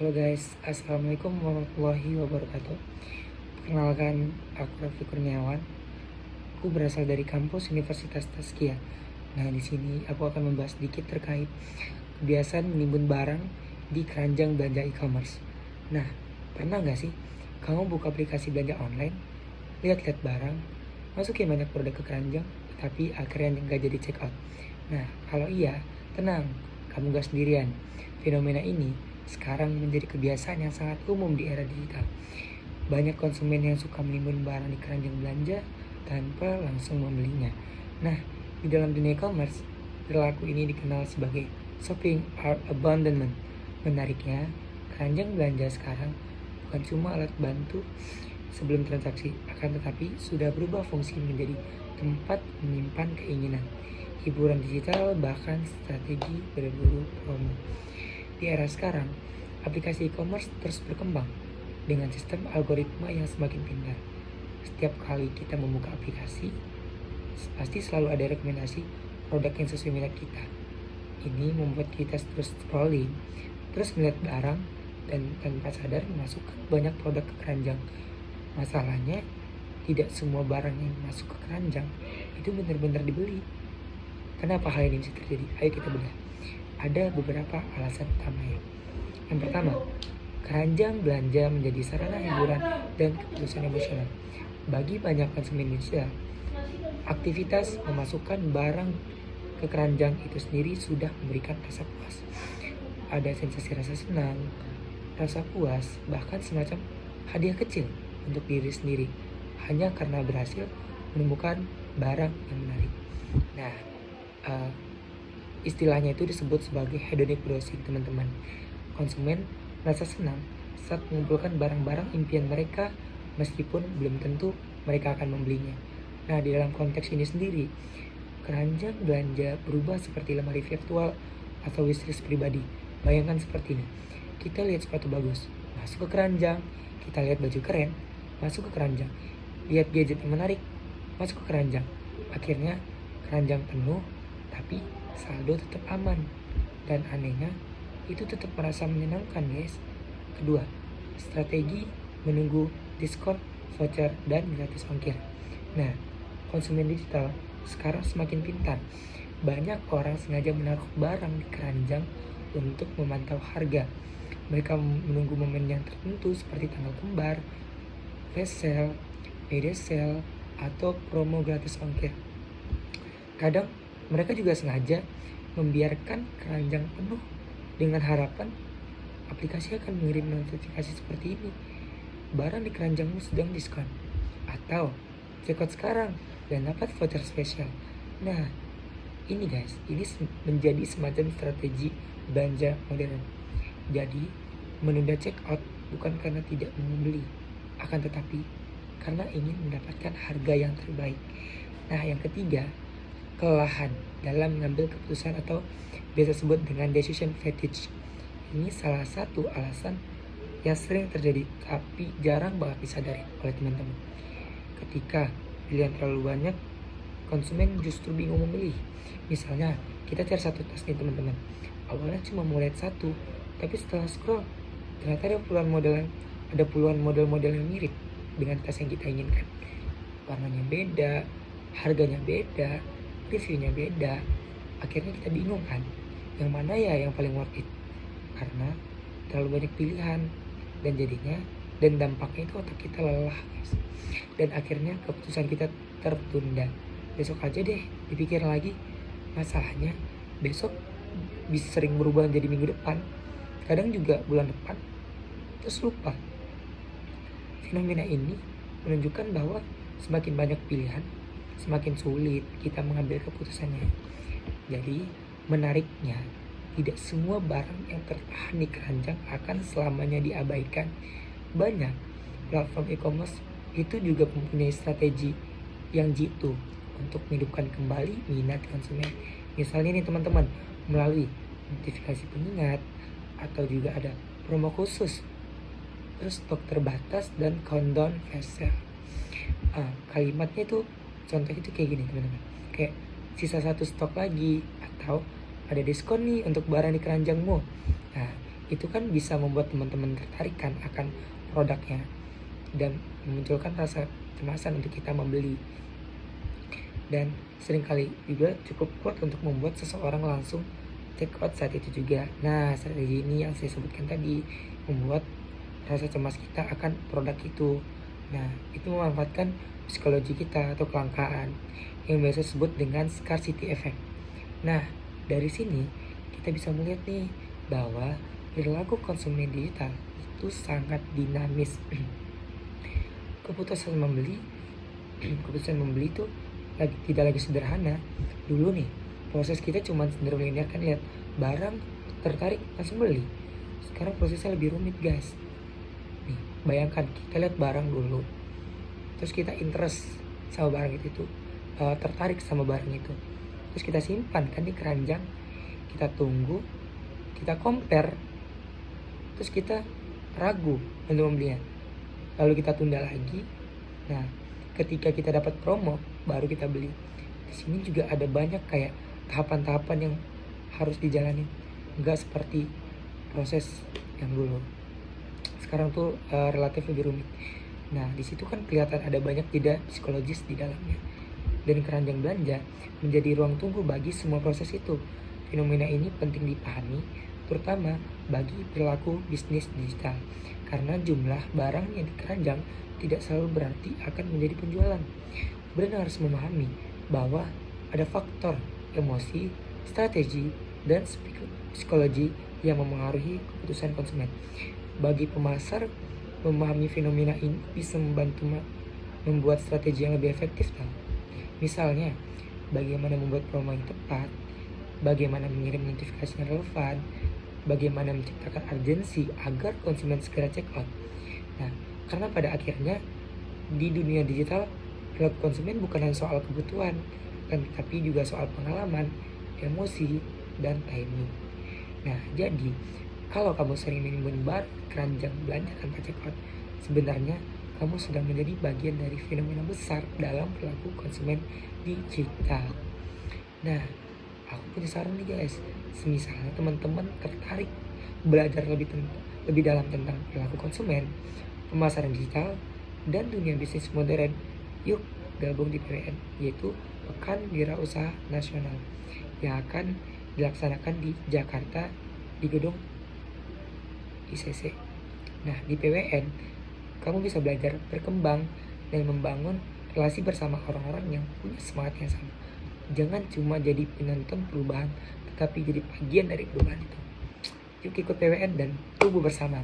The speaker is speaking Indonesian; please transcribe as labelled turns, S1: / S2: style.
S1: Halo guys, Assalamualaikum warahmatullahi wabarakatuh. Perkenalkan, aku Raffi Kurniawan. Aku berasal dari kampus Universitas Tazkiyah. Nah, di sini aku akan membahas sedikit terkait kebiasaan menimbun barang di keranjang belanja e-commerce. Nah, pernah nggak sih kamu buka aplikasi belanja online, lihat-lihat barang, masukin banyak produk ke keranjang, tapi akhirnya nggak jadi check out? Nah, kalau iya, tenang, kamu nggak sendirian. Fenomena ini sekarang menjadi kebiasaan yang sangat umum di era digital. Banyak konsumen yang suka menimbun barang di keranjang belanja tanpa langsung membelinya. Nah, di dalam dunia e-commerce, perilaku ini dikenal sebagai shopping art abandonment. Menariknya, keranjang belanja sekarang bukan cuma alat bantu sebelum transaksi, akan tetapi sudah berubah fungsi menjadi tempat menyimpan keinginan, hiburan digital, bahkan strategi berburu promo. Di era sekarang, aplikasi e-commerce terus berkembang dengan sistem algoritma yang semakin pintar. Setiap kali kita membuka aplikasi, pasti selalu ada rekomendasi produk yang sesuai minat kita. Ini membuat kita terus scrolling, terus melihat barang, dan tanpa sadar memasukkan banyak produk ke keranjang. Masalahnya, tidak semua barang yang masuk ke keranjang itu benar-benar dibeli. Kenapa hal ini bisa terjadi? Ayo kita bedah. Ada beberapa alasan utamanya. Yang pertama, keranjang belanja menjadi sarana hiburan dan keputusan emosional. Bagi banyak konsumen Indonesia, aktivitas memasukkan barang ke keranjang itu sendiri sudah memberikan rasa puas. Ada sensasi rasa senang, rasa puas, bahkan semacam hadiah kecil untuk diri sendiri, hanya karena berhasil menemukan barang yang menarik. Nah, istilahnya itu disebut sebagai hedonic browsing, teman-teman. Konsumen merasa senang saat mengumpulkan barang-barang impian mereka meskipun belum tentu mereka akan membelinya. Nah, di dalam konteks ini sendiri, keranjang belanja berubah seperti lemari virtual atau wishlist pribadi. Bayangkan seperti ini. Kita lihat sepatu bagus, masuk ke keranjang. Kita lihat baju keren, masuk ke keranjang. Lihat gadget yang menarik, masuk ke keranjang. Akhirnya keranjang penuh, tapi saldo tetap aman, dan anehnya itu tetap merasa menyenangkan, guys. Kedua, strategi menunggu diskon, voucher, dan gratis ongkir. Nah, konsumen digital sekarang semakin pintar. Banyak orang sengaja menaruh barang di keranjang untuk memantau harga. Mereka menunggu momen yang tertentu seperti tanggal kembar, flash sale, media sale, atau promo gratis ongkir. Kadang mereka juga sengaja membiarkan keranjang penuh dengan harapan aplikasi akan mengirim notifikasi seperti ini. Barang di keranjangmu sedang diskon, atau check out sekarang dan dapat voucher spesial. Nah, ini guys, ini menjadi semacam strategi belanja modern. Jadi, menunda check out bukan karena tidak mau membeli, akan tetapi karena ingin mendapatkan harga yang terbaik. Nah, yang ketiga, kelelahan dalam mengambil keputusan atau biasa disebut dengan decision fatigue. Ini salah satu alasan yang sering terjadi tapi jarang banget disadari oleh teman-teman. Ketika pilihan terlalu banyak, konsumen justru bingung memilih. Misalnya, kita cari satu tas nih teman-teman. Awalnya cuma mau lihat satu, tapi setelah scroll, ternyata ada puluhan model-model yang mirip dengan tas yang kita inginkan. Warnanya beda, harganya beda, reviewnya beda. Akhirnya kita bingung kan, yang mana ya yang paling worth it, karena terlalu banyak pilihan, dan dampaknya itu otak kita lelah, guys. Dan akhirnya keputusan kita tertunda. Besok aja deh, dipikir lagi. Masalahnya besok bisa sering berubah menjadi minggu depan, kadang juga bulan depan, terus lupa. Fenomena ini menunjukkan bahwa semakin banyak pilihan, semakin sulit kita mengambil keputusannya. Jadi, menariknya, tidak semua barang yang tertahan di keranjang akan selamanya diabaikan. Banyak platform e-commerce itu juga mempunyai strategi yang jitu untuk menghidupkan kembali minat konsumen. Misalnya nih teman-teman, melalui notifikasi pengingat, atau juga ada promo khusus, terus stok terbatas, dan countdown flash sale. Kalimatnya itu, contoh itu kayak gini teman-teman, kayak sisa satu stok lagi, atau ada diskon nih untuk barang di keranjangmu. Nah, itu kan bisa membuat teman-teman tertarik kan akan produknya dan memunculkan rasa kecemasan untuk kita membeli. Dan seringkali juga cukup kuat untuk membuat seseorang langsung check out saat itu juga. Nah, strategi ini yang saya sebutkan tadi membuat rasa cemas kita akan produk itu. Nah, itu memanfaatkan psikologi kita atau kelangkaan yang biasa disebut dengan scarcity effect. Nah, dari sini kita bisa melihat nih bahwa perilaku konsumen digital itu sangat dinamis. Keputusan membeli itu tidak lagi sederhana. Dulu nih proses kita cuma cenderung linear kan, lihat barang tertarik langsung beli. Sekarang prosesnya lebih rumit guys. Nih bayangkan kita lihat barang dulu, terus kita interest sama barang itu tertarik sama barang itu, terus kita simpan kan di keranjang, kita tunggu, kita compare, terus kita ragu untuk membelinya, lalu kita tunda lagi. Nah, ketika kita dapat promo baru kita beli. Di sini juga ada banyak kayak tahapan-tahapan yang harus dijalani, nggak seperti proses yang dulu. Sekarang tuh relatif lebih rumit. Nah, di situ kan kelihatan ada banyak jeda psikologis di dalamnya. Dan keranjang belanja menjadi ruang tunggu bagi semua proses itu. Fenomena ini penting dipahami, terutama bagi perilaku bisnis digital, karena jumlah barang yang di keranjang tidak selalu berarti akan menjadi penjualan. Benar harus memahami bahwa ada faktor emosi, strategi, dan psikologi yang memengaruhi keputusan konsumen. Bagi pemasar, memahami fenomena ini bisa membantu membuat strategi yang lebih efektif. Misalnya, bagaimana membuat promo yang tepat, bagaimana mengirim notifikasi yang relevan, bagaimana menciptakan urgensi agar konsumen segera check out. Nah, karena pada akhirnya di dunia digital, perilaku konsumen bukan hanya soal kebutuhan, tapi juga soal pengalaman, emosi, dan timing. Nah, jadi kalau kamu sering menimbun keranjang belanja tanpa check out, sebenarnya kamu sedang menjadi bagian dari fenomena besar dalam perilaku konsumen digital. Nah, aku punya saran nih guys, misalnya teman-teman tertarik belajar lebih dalam tentang perilaku konsumen, pemasaran digital, dan dunia bisnis modern, yuk gabung di PWN, yaitu Pekan Wirausaha Nasional, yang akan dilaksanakan di Jakarta di gedung ICC. Nah, di PWN kamu bisa belajar berkembang dan membangun relasi bersama orang-orang yang punya semangat yang sama. Jangan cuma jadi penonton perubahan, tetapi jadi bagian dari perubahan itu. Yuk ikut PWN dan tumbuh bersama.